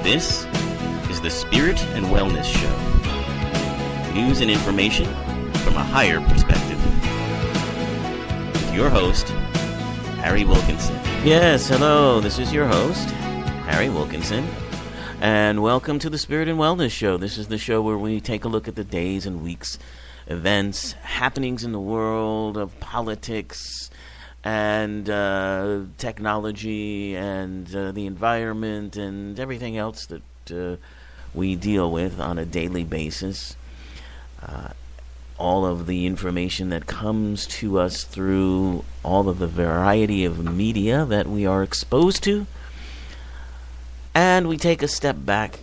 This is the Spirit and Wellness Show. News and information from a higher perspective. With your host, Harry Wilkinson. Yes, hello. This is your host, Harry Wilkinson. And welcome to the Spirit and Wellness Show. This is the show where we take a look at the days and weeks, events, happenings in the world of politics and technology and the environment and everything else that we deal with on a daily basis. All of the information that comes to us through all of the variety of media that we are exposed to. And we take a step back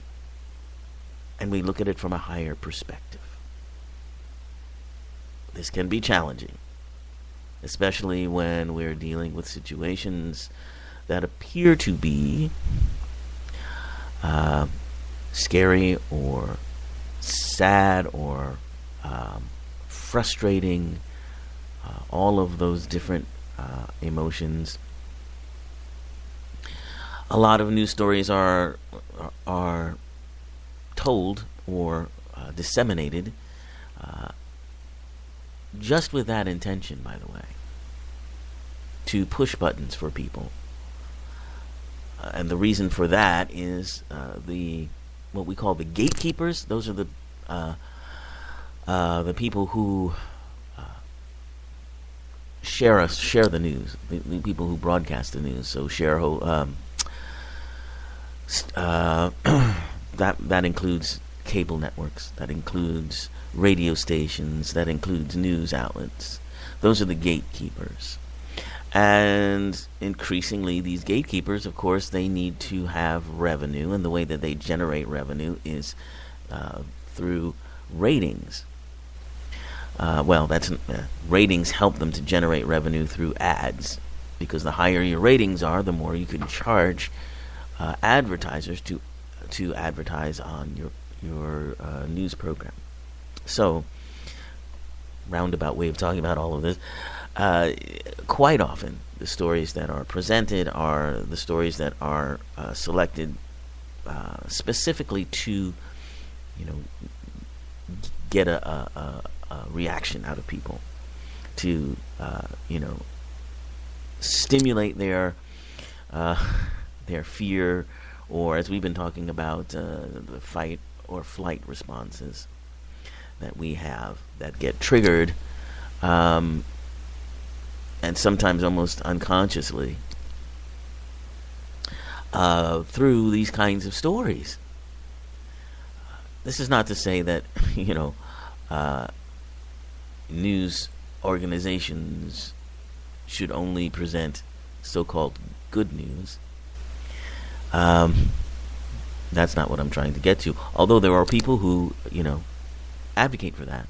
and we look at it from a higher perspective. This can be challenging, especially when we're dealing with situations that appear to be scary or sad or frustrating, all of those different emotions. A lot of news stories are told or disseminated just with that intention, by the way, to push buttons for people. And the reason for that is what we call the gatekeepers. Those are the people who share the news, the people who broadcast the news. So that includes cable networks, that includes radio stations, that includes news outlets. Those are the gatekeepers. And increasingly, these gatekeepers, of course, they need to have revenue, and the way that they generate revenue is through ratings. Ratings help them to generate revenue through ads, because the higher your ratings are, the more you can charge advertisers to advertise on your news program. So, roundabout way of talking about all of this. Quite often, the stories that are presented are the stories that are selected specifically to, get a reaction out of people, to stimulate their fear, or as we've been talking about, the fight or flight responses that we have that get triggered, and sometimes almost unconsciously, through these kinds of stories. This is not to say that, news organizations should only present so-called good news. That's not what I'm trying to get to. Although there are people who, advocate for that,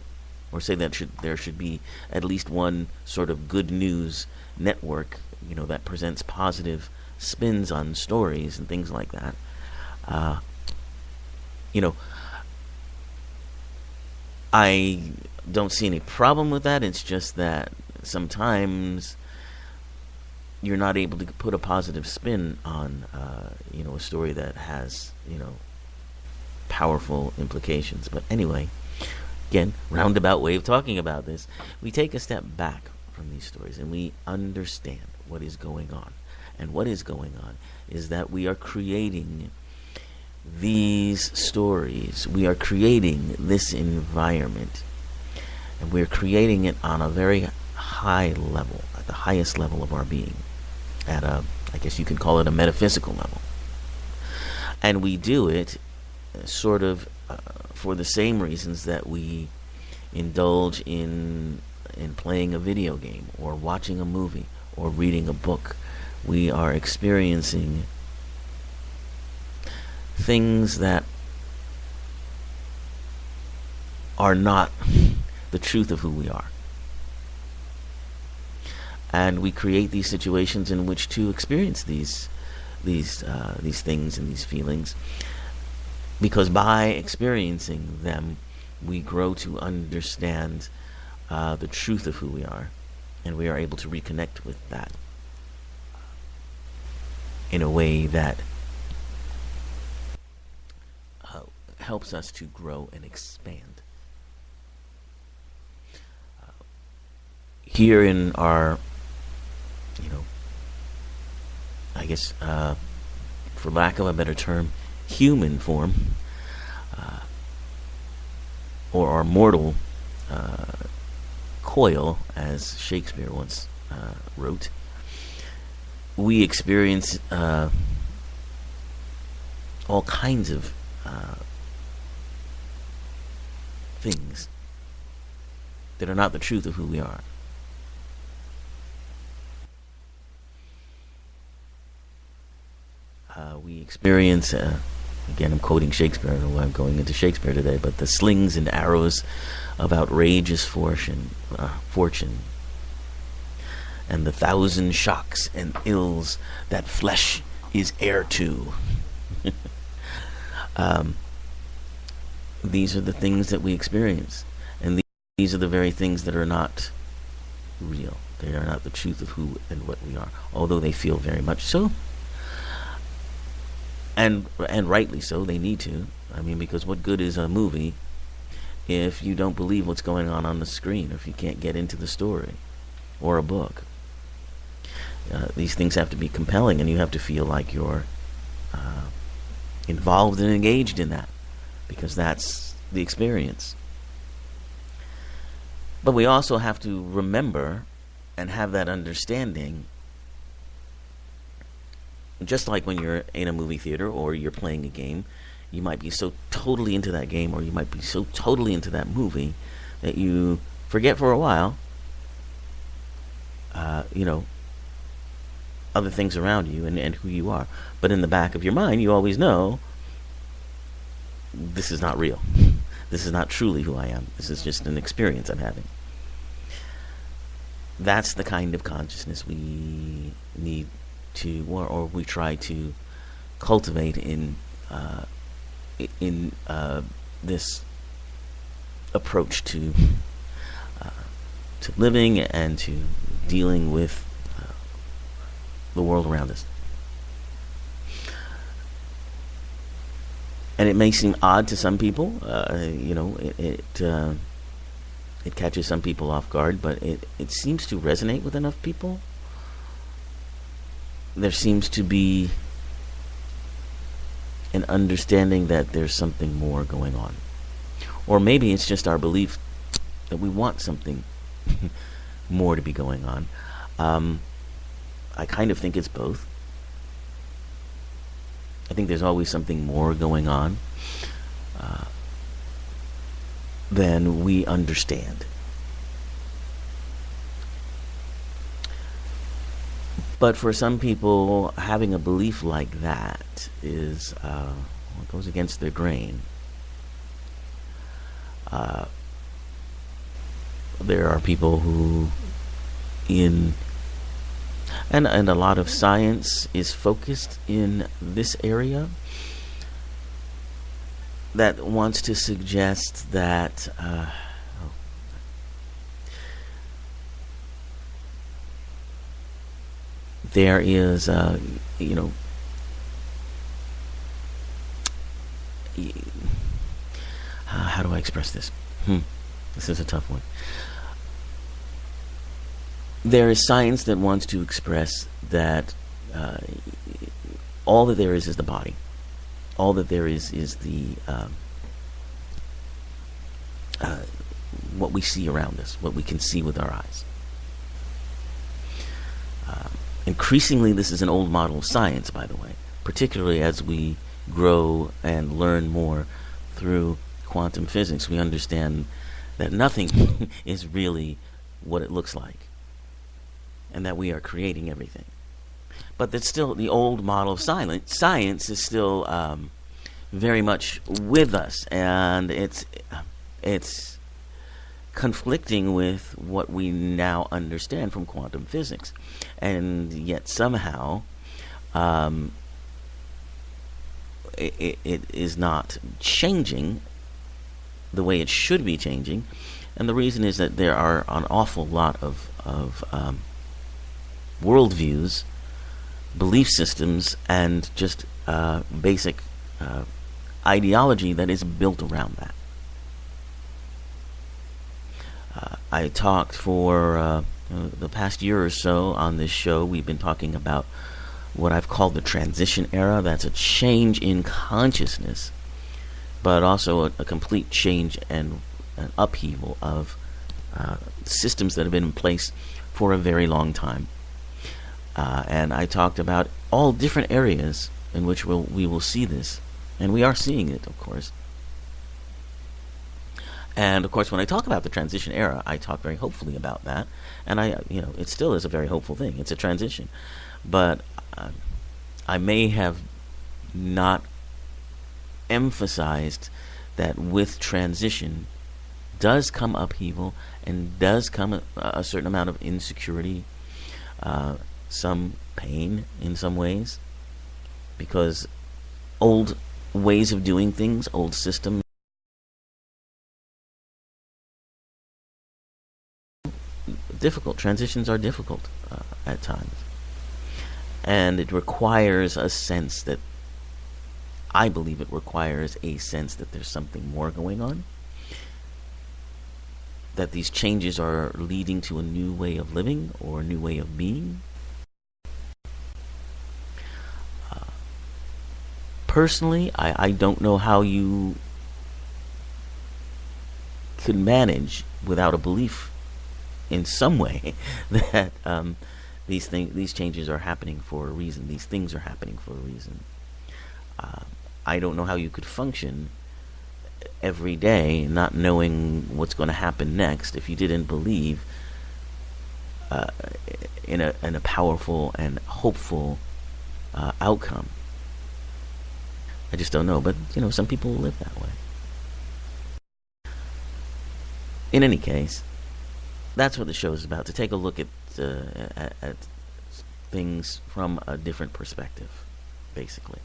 or say that there should be at least one sort of good news network, that presents positive spins on stories and things like that. I don't see any problem with that. It's just that sometimes you're not able to put a positive spin on, a story that has, powerful implications. But anyway, again, roundabout way of talking about this. We take a step back from these stories and we understand what is going on. And what is going on is that we are creating these stories. We are creating this environment. And we're creating it on a very high level, at the highest level of our being. At I guess you could call it a metaphysical level. And we do it sort of for the same reasons that we indulge in playing a video game or watching a movie or reading a book. We are experiencing things that are not the truth of who we are. And we create these situations in which to experience these things and these feelings, because by experiencing them, we grow to understand the truth of who we are, and we are able to reconnect with that in a way that helps us to grow and expand. Here in our, I guess, for lack of a better term, human form, or our mortal coil, as Shakespeare once wrote, we experience all kinds of things that are not the truth of who we are. We experience, again, I'm quoting Shakespeare, I don't know why I'm going into Shakespeare today, but the slings and arrows of outrageous fortune, and the thousand shocks and ills that flesh is heir to. These are the things that we experience, and these are the very things that are not real. They are not the truth of who and what we are, although they feel very much so. And rightly so, they need to. I mean, because what good is a movie if you don't believe what's going on the screen, or if you can't get into the story, or a book? These things have to be compelling, and you have to feel like you're involved and engaged in that, because that's the experience. But we also have to remember and have that understanding. Just like when you're in a movie theater or you're playing a game, you might be so totally into that game, or you might be so totally into that movie that you forget for a while, other things around you and who you are. But in the back of your mind, you always know, this is not real. This is not truly who I am. This is just an experience I'm having. That's the kind of consciousness we need to, or we try to cultivate in this approach to living and to dealing with the world around us. And it may seem odd to some people, it catches some people off guard, but it seems to resonate with enough people. There seems to be an understanding that there's something more going on. Or maybe it's just our belief that we want something more to be going on. I kind of think it's both. I think there's always something more going on than we understand. But for some people, having a belief like that is it goes against their grain. There are people who, and a lot of science is focused in this area, that wants to suggest that there is, how do I express this? This is a tough one. There is science that wants to express that all that there is the body. All that there is the what we see around us, what we can see with our eyes. Increasingly, this is an old model of science, by the way, particularly as we grow and learn more through quantum physics. We understand that nothing is really what it looks like, and that we are creating everything. But that's still the old model of science. Science is still very much with us, and it's conflicting with what we now understand from quantum physics. And yet somehow it is not changing the way it should be changing. And the reason is that there are an awful lot of worldviews, belief systems, and just basic ideology that is built around that. I talked for the past year or so on this show. We've been talking about what I've called the transition era. That's a change in consciousness, but also a complete change and an upheaval of systems that have been in place for a very long time. And I talked about all different areas in which we will see this, and we are seeing it, of course. And of course, when I talk about the transition era, I talk very hopefully about that, and it still is a very hopeful thing. It's a transition, but I may have not emphasized that with transition does come upheaval and does come a certain amount of insecurity, some pain in some ways, because old ways of doing things, old systems, difficult. Transitions are difficult at times. And it requires a sense that, I believe it requires a sense that there's something more going on, that these changes are leading to a new way of living or a new way of being. Personally, I don't know how you could manage without a belief in some way that these changes are happening for a reason. These things are happening for a reason. I don't know how you could function every day not knowing what's going to happen next if you didn't believe in a powerful and hopeful outcome. I just don't know, but some people live that way. In any case, that's what the show is about, to take a look at things from a different perspective, basically.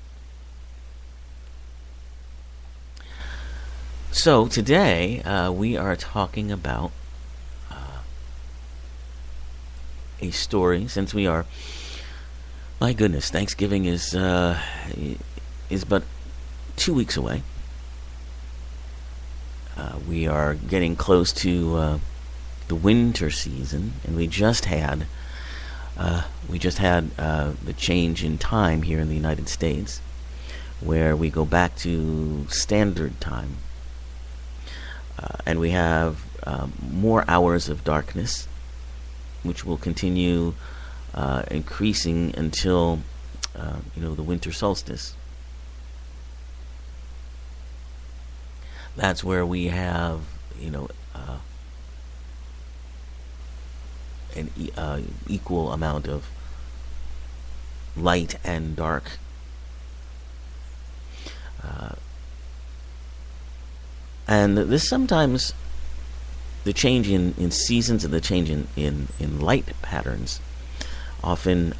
So today we are talking about a story. Since we are, my goodness, Thanksgiving is but 2 weeks away. We are getting close to the winter season, and we just had the change in time here in the United States, where we go back to standard time, and we have more hours of darkness, which will continue increasing until the winter solstice. That's where we have an equal amount of light and dark. And this sometimes, the change in seasons and the change in light patterns often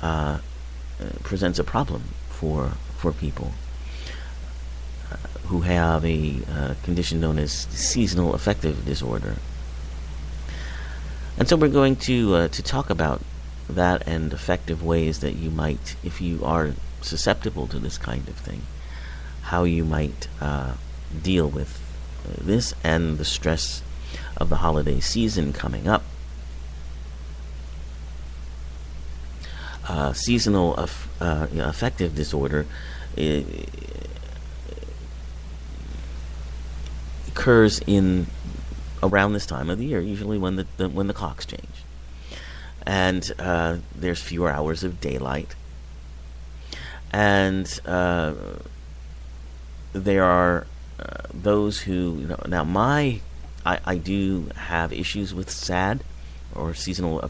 presents a problem for people who have a condition known as seasonal affective disorder. And so we're going to talk about that and effective ways that you might, if you are susceptible to this kind of thing, how you might deal with this and the stress of the holiday season coming up. Seasonal affective disorder occurs in around this time of the year, usually when the clocks change, and there's fewer hours of daylight, and there are those who now I do have issues with SAD, or seasonal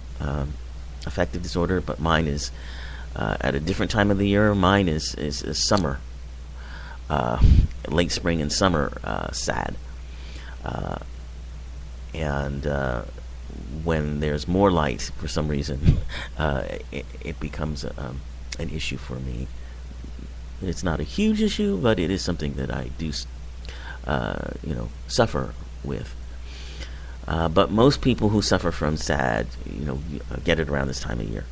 affective disorder, but mine is at a different time of the year. Mine is summer, late spring and summer SAD. And when there's more light, for some reason, it becomes an issue for me. It's not a huge issue, but it is something that I do, suffer with. But most people who suffer from SAD, get it around this time of year.